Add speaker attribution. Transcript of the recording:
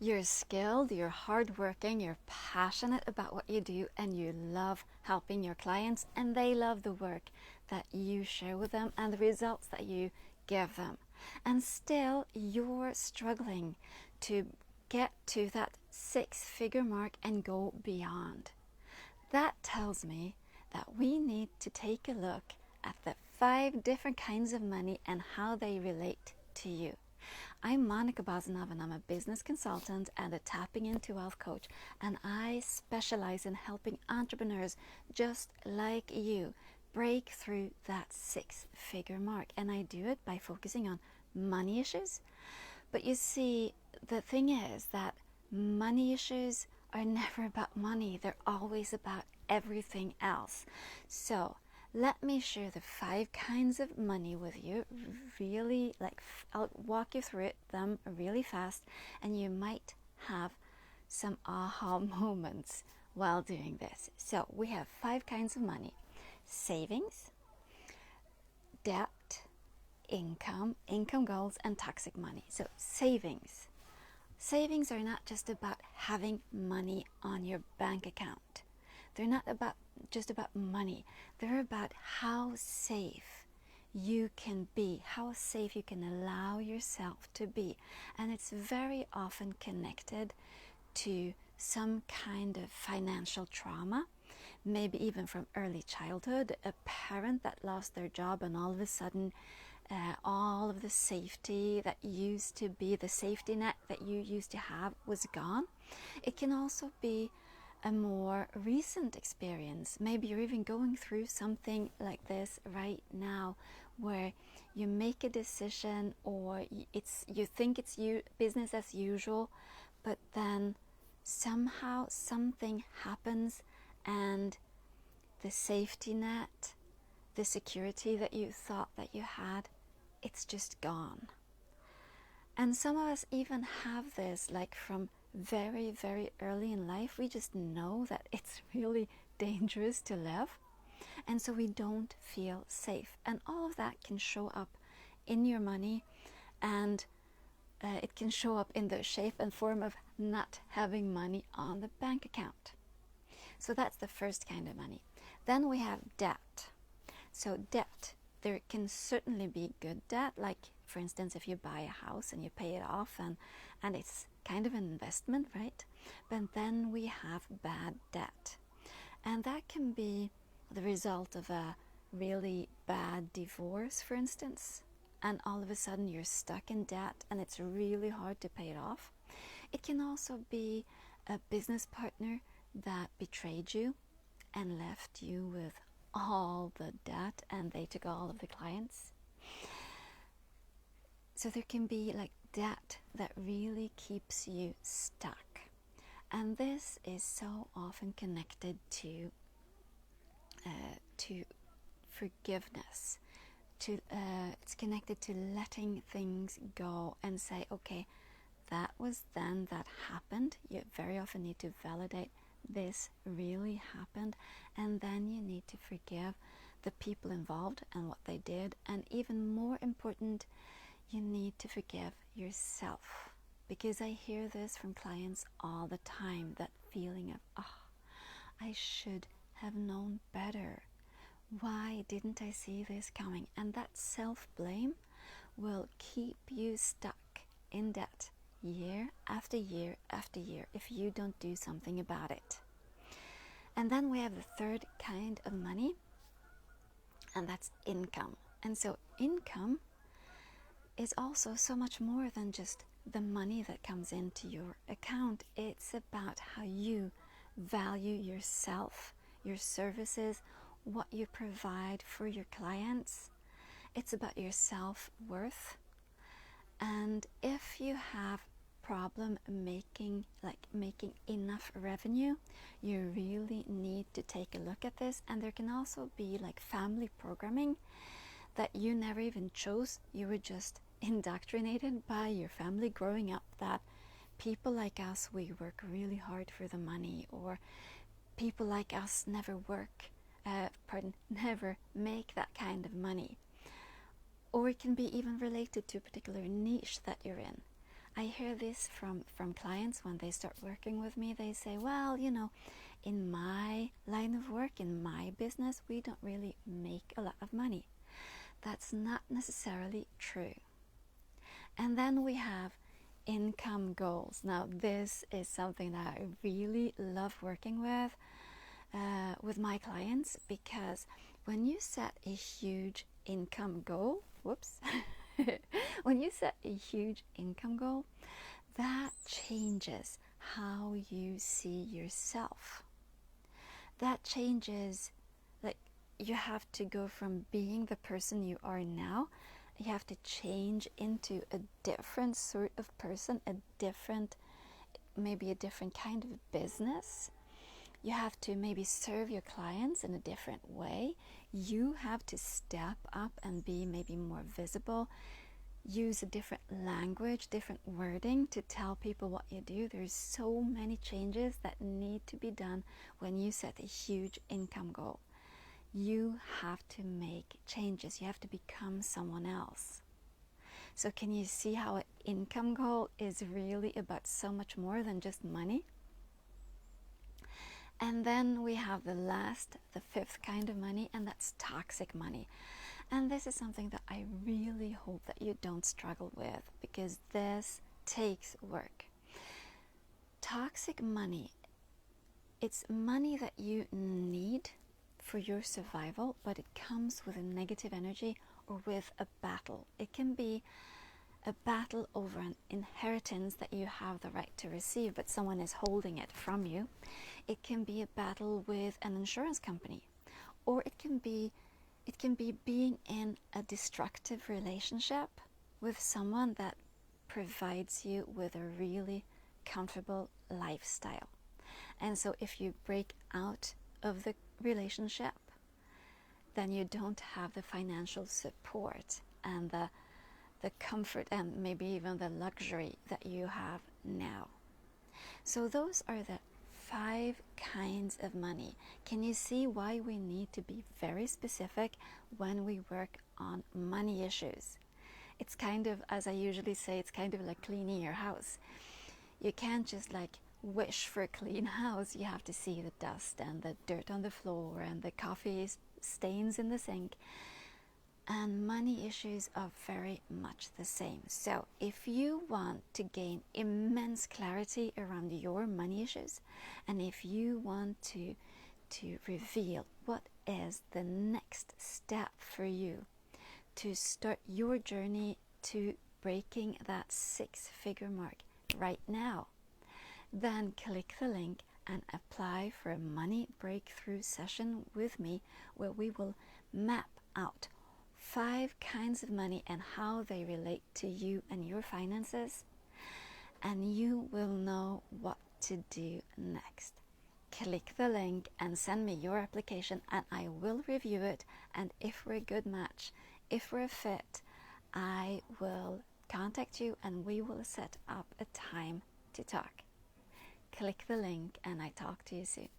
Speaker 1: You're skilled, you're hardworking, you're passionate about what you do, and you love helping your clients, and they love the work that you share with them and the results that you give them. And still, you're struggling to get to that six-figure mark and go beyond. That tells me that we need to take a look at the 5 different kinds of money and how they relate to you. I'm Monica Bozinov, and I'm a business consultant and a tapping into wealth coach, and I specialize in helping entrepreneurs just like you break through that 6-figure mark. And I do it by focusing on money issues. But you see, the thing is that money issues are never about money. They're always about everything else. So let me share the 5 kinds of money with you. Really, I'll walk you through them really fast, and you might have some aha moments while doing this. So we have 5 kinds of money: savings, debt, income goals, and toxic money. So savings. Savings are not just about having money on your bank account. They're not just about money. They're about how safe you can be, how safe you can allow yourself to be. And it's very often connected to some kind of financial trauma, maybe even from early childhood, a parent that lost their job and all of a sudden all of the safety that used to be, the safety net that you used to have, was gone. It can also be a more recent experience. Maybe you're even going through something like this right now, where you make a decision, or you think it's business as usual, but then somehow something happens and the safety net, the security that you thought that you had, it's just gone. And some of us even have this from very, very early in life. We just know that it's really dangerous to live, and so we don't feel safe. And all of that can show up in your money, and it can show up in the shape and form of not having money on the bank account. So that's the first kind of money. Then we have debt. So debt, there can certainly be good debt, like for instance if you buy a house and you pay it off, and it's kind of an investment, right? But then we have bad debt, and that can be the result of a really bad divorce, for instance, and all of a sudden you're stuck in debt and it's really hard to pay it off. It can also be a business partner that betrayed you and left you with all the debt, and they took all of the clients. So there can be debt that really keeps you stuck, and this is so often connected to forgiveness. It's connected to letting things go and say, okay, that was then, that happened. You very often need to validate this really happened, and then you need to forgive the people involved and what they did, and even more important, you need to forgive yourself. Because I hear this from clients all the time, that feeling of, I should have known better. Why didn't I see this coming? And that self-blame will keep you stuck in debt year after year after year if you don't do something about it. And then we have the third kind of money, and that's income. And so income is also so much more than just the money that comes into your account. It's about how you value yourself, your services, what you provide for your clients. It's about your self-worth. And if you have problem making enough revenue, you really need to take a look at this. And there can also be family programming that you never even chose. You were just indoctrinated by your family growing up that people like us, we work really hard for the money, or people like us never make that kind of money. Or it can be even related to a particular niche that you're in. I hear this from clients when they start working with me. They say, well, in my line of work, in my business, we don't really make a lot of money. That's not necessarily true. And then we have income goals. Now, this is something that I really love working with my clients, because when you set a huge income goal, when you set a huge income goal, that changes how you see yourself. That changes, like, you have to go from being the person you are now, you have to change into a different sort of person, maybe a different kind of business. You have to maybe serve your clients in a different way. You have to step up and be maybe more visible, use a different language, different wording to tell people what you do. There's so many changes that need to be done when you set a huge income goal. You have to make changes. You have to become someone else. So can you see how an income goal is really about so much more than just money? And then we have the fifth kind of money, and that's toxic money. And this is something that I really hope that you don't struggle with, because this takes work. Toxic money, it's money that you need for your survival, but it comes with a negative energy or with a battle. It can be a battle over an inheritance that you have the right to receive, but someone is holding it from you. It can be a battle with an insurance company, or it can be being in a destructive relationship with someone that provides you with a really comfortable lifestyle. And so if you break out of the relationship, then you don't have the financial support and the comfort and maybe even the luxury that you have now. So those are the 5 kinds of money. Can you see why we need to be very specific when we work on money issues? It's kind of, as I usually say, it's kind of like cleaning your house. You can't just like wish for a clean house. You have to see the dust and the dirt on the floor and the coffee stains in the sink. And money issues are very much the same. So if you want to gain immense clarity around your money issues, and if you want to reveal what is the next step for you to start your journey to breaking that 6-figure mark right now, then click the link and apply for a money breakthrough session with me, where we will map out 5 kinds of money and how they relate to you and your finances, and you will know what to do next. Click the link and send me your application, and I will review it, and if we're a good match, if we're a fit, I will contact you and we will set up a time to talk. Click the link and I talk to you soon.